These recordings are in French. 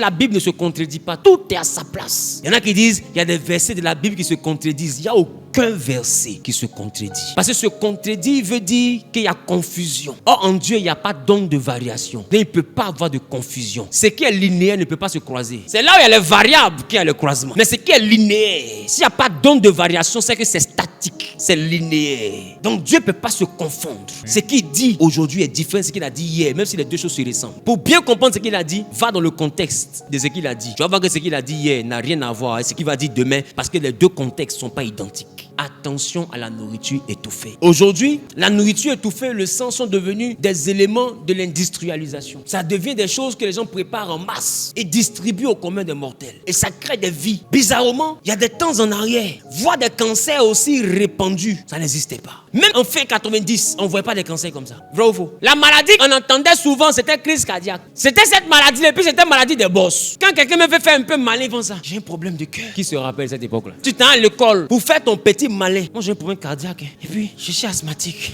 La Bible ne se contredit pas. Tout est à sa place. Il y en a qui disent, il y a des versets de la Bible qui se contredisent. Il n'y a aucun verset qui se contredit. Parce que se contredit veut dire qu'il y a confusion. Or, en Dieu, il n'y a pas d'onde de variation. Donc, il ne peut pas avoir de confusion. Ce qui est linéaire ne peut pas se croiser. C'est là où il y a les variables qu'il y a le croisement. Mais ce qui est linéaire, s'il n'y a pas d'onde de variation, c'est que c'est statique. C'est linéaire. Donc, Dieu ne peut pas se confondre. Ce qu'il dit aujourd'hui est différent de ce qu'il a dit hier, même si les deux choses se ressemblent. Pour bien comprendre ce qu'il a dit, va dans le contexte de ce qu'il a dit. Tu vas voir que ce qu'il a dit hier n'a rien à voir avec ce qu'il va dire demain, parce que les deux contextes ne sont pas identiques. Attention à la nourriture étouffée. Aujourd'hui, la nourriture étouffée, le sang sont devenus des éléments de l'industrialisation. Ça devient des choses que les gens préparent en masse et distribuent au commun des mortels. Et ça crée des vies. Bizarrement, il y a des temps en arrière, voir des cancers aussi répandus, ça n'existait pas. Même en fin 90, on ne voyait pas des cancers comme ça. Vrai ou faux? La maladie qu'on entendait souvent, c'était crise cardiaque. C'était cette maladie, et puis c'était maladie des boss. Quand quelqu'un me fait faire un peu malin, ils font ça. J'ai un problème de cœur. Qui se rappelle cette époque-là? Tu t'en à l'école pour faire ton petit malin. Moi, j'ai un problème cardiaque. Et puis, je suis asthmatique.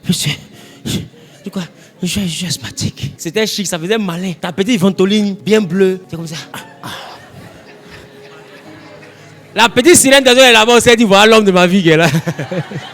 Je suis asthmatique. C'était chic, ça faisait malin. Ta petite ventoline bien bleue. C'est comme ça. La petite sirène de là-bas, on s'est dit, voilà l'homme de ma vie qui est là.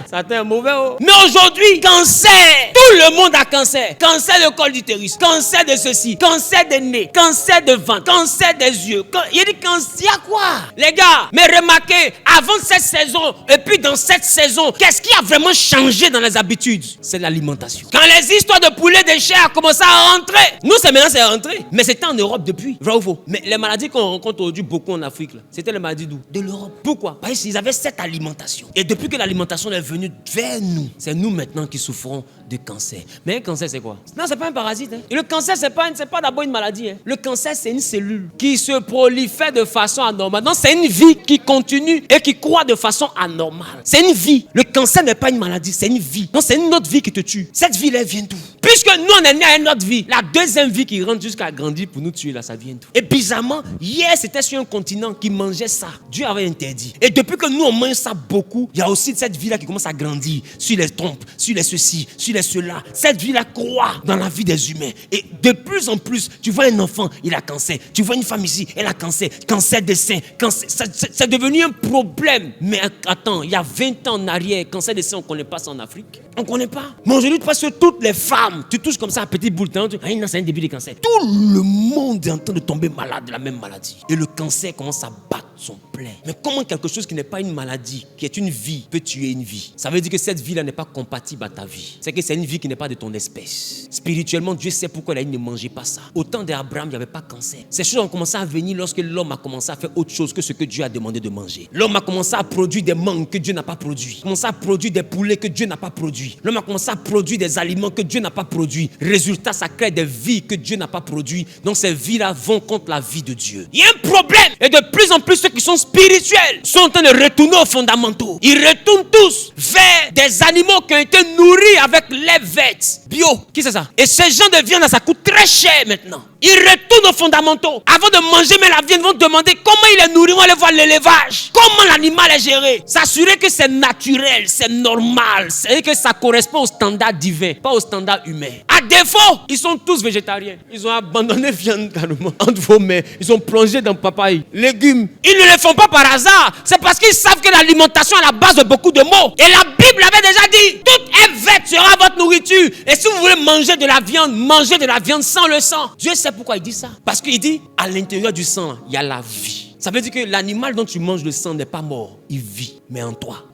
Ça a été un mauvais haut. Mais aujourd'hui, cancer. Tout le monde a cancer. Cancer de col d'utérus, cancer de ceci, cancer des nez, cancer de ventre, cancer des yeux. Il y a des cancers, il y a quoi? Les gars, mais remarquez, avant cette saison, et puis dans cette saison, qu'est-ce qui a vraiment changé dans les habitudes? C'est l'alimentation. Quand les histoires de poulet de chair ont commencé à rentrer, nous, c'est maintenant, c'est rentré. Mais c'était en Europe depuis. Vrai ou faux? Mais les maladies qu'on rencontre aujourd'hui beaucoup en Afrique, là, c'était les maladies d'où? De l'Europe. Pourquoi? Parce qu'ils avaient cette alimentation. Et depuis que l'alimentation est venue vers nous, c'est nous maintenant qui souffrons de cancer. Mais un cancer, c'est quoi? Non, c'est pas un parasite. Hein. Et le cancer, c'est pas d'abord une maladie. Hein. Le cancer, c'est une cellule qui se prolifère de façon anormale. Donc, c'est une vie qui continue et qui croît de façon anormale. C'est une vie. Le cancer n'est pas une maladie, c'est une vie. Donc, c'est une autre vie qui te tue. Cette vie-là, elle vient d'où? Puisque nous, on est né à une autre vie. La deuxième vie qui rentre jusqu'à grandir pour nous tuer, là, ça vient d'où? Et bizarrement, hier, c'était sur un continent qui mangeait ça. Dieu avait interdit. Et depuis que nous, on mange ça beaucoup, il y a aussi cette vie-là qui commence à grandir. Sur les trompes, sur les ceci, sur les cela. Cette vie-là croît dans la vie des humains. Et de plus en plus, tu vois un enfant, il a cancer. Tu vois une femme ici, elle a cancer. Cancer des seins. Cancer. C'est devenu un problème. Mais attends, il y a 20 ans en arrière, cancer des seins, on ne connaît pas ça en Afrique. On ne connaît pas. Mais aujourd'hui, parce que toutes les femmes, tu touches comme ça un petit boule, c'est un début de cancer. Tout le monde est en train de tomber malade de la même maladie. Et le cancer commence à battre son plein. Mais comment quelque chose qui n'est pas une maladie, qui est une vie, peut tuer une vie? Ça veut dire que cette vie-là n'est pas compatible à ta vie. C'est que c'est une vie qui n'est pas de ton espèce. Spirituellement, Dieu sait pourquoi il a dit ne mangez pas ça. Au temps d'Abraham, il n'y avait pas cancer. Ces choses ont commencé à venir lorsque l'homme a commencé à faire autre chose que ce que Dieu a demandé de manger. L'homme a commencé à produire des mangues que Dieu n'a pas produit. Il a commencé à produire des poulets que Dieu n'a pas produit. L'homme a commencé à produire des aliments que Dieu n'a pas produit. Résultat, ça crée des vies que Dieu n'a pas produit. Donc ces vies-là vont contre la vie de Dieu. Il y a un problème. Et de plus en plus, ceux qui sont spirituels sont en train de retourner aux fondamentaux. Ils retournent tous vers des animaux qui ont été nourris avec lait verte bio. Qui c'est ça? Et ces gens de viande, ça coûte très cher maintenant. Ils retournent aux fondamentaux. Avant de manger mais la viande, ils vont demander comment il est nourri. On va aller voir l'élevage. Comment l'animal est géré. S'assurer que c'est naturel, c'est normal. C'est que ça correspond au standard divin, pas au standard humain. À défaut, ils sont tous végétariens. Ils ont abandonné viande carrément entre vos mains. Ils ont plongé dans papaye, légumes. Ils ne le font pas par hasard. C'est parce qu'ils savent que l'alimentation est à la base de beaucoup de maux. Et la Bible avait déjà dit, toute est verte sera votre nourriture. Et si vous voulez manger de la viande, mangez de la viande sans le sang. Dieu sait pourquoi il dit ça. Parce qu'il dit, à l'intérieur du sang, il y a la vie. Ça veut dire que l'animal dont tu manges le sang n'est pas mort. Il vit, mais en toi.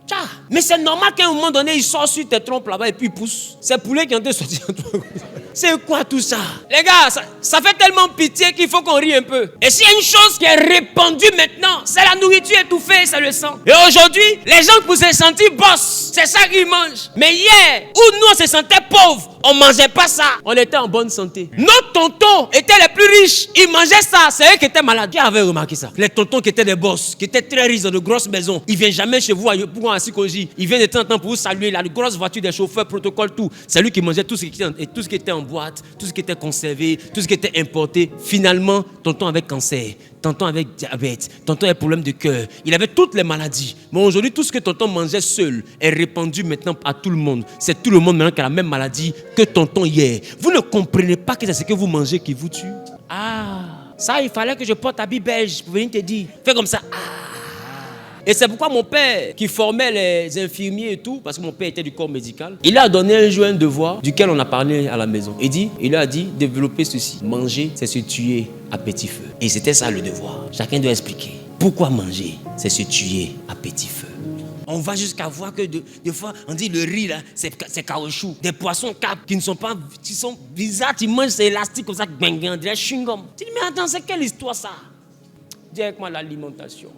Mais c'est normal qu'à un moment donné, il sort sur tes trompes là-bas et puis il pousse. C'est poulet qui ont été sortis en toi. C'est quoi tout ça? Les gars, ça fait tellement pitié qu'il faut qu'on rie un peu. Et s'il y a une chose qui est répandue maintenant, c'est la nourriture étouffée, c'est le sang. Et aujourd'hui, les gens pour se sentir boss, c'est ça qu'ils mangent. Mais hier, où nous on se sentait pauvres, on ne mangeait pas ça. On était en bonne santé. Nos tontons étaient les plus riches. Ils mangeaient ça. C'est eux qui étaient malades. Qui avait remarqué ça? Les tontons qui étaient des boss, qui étaient très riches dans de grosses maisons. Ils ne viennent jamais chez vous pour un Sikoji. Ils viennent de temps en temps pour vous saluer. Il a de grosses voitures, des chauffeurs, protocole, tout. C'est lui qui mangeait tout ce qui était en boîte, tout ce qui était conservé, tout ce qui était importé. Finalement, tonton avait cancer. Tonton avec diabète, tonton avait problème de cœur. Il avait toutes les maladies. Mais aujourd'hui, tout ce que tonton mangeait seul est répandu maintenant à tout le monde. C'est tout le monde maintenant qui a la même maladie que tonton hier. Vous ne comprenez pas que c'est ce que vous mangez qui vous tue? Ah! Ça, il fallait que je porte habit belge pour venir te dire. Fais comme ça. Et c'est pourquoi mon père, qui formait les infirmiers et tout, parce que mon père était du corps médical, il a donné un jour un devoir duquel on a parlé à la maison. Il a dit, développer ceci. Manger, c'est se tuer à petit feu. Et c'était ça le devoir. Chacun doit expliquer. Pourquoi manger, c'est se tuer à petit feu. On va jusqu'à voir que des fois, on dit le riz là, c'est caoutchouc. Des poissons capes qui ne sont pas, qui sont bizarres, tu manges, c'est élastique comme ça, on dirait chewing-gum. Tu dis, mais attends, c'est quelle histoire ça? Dis avec moi l'alimentation.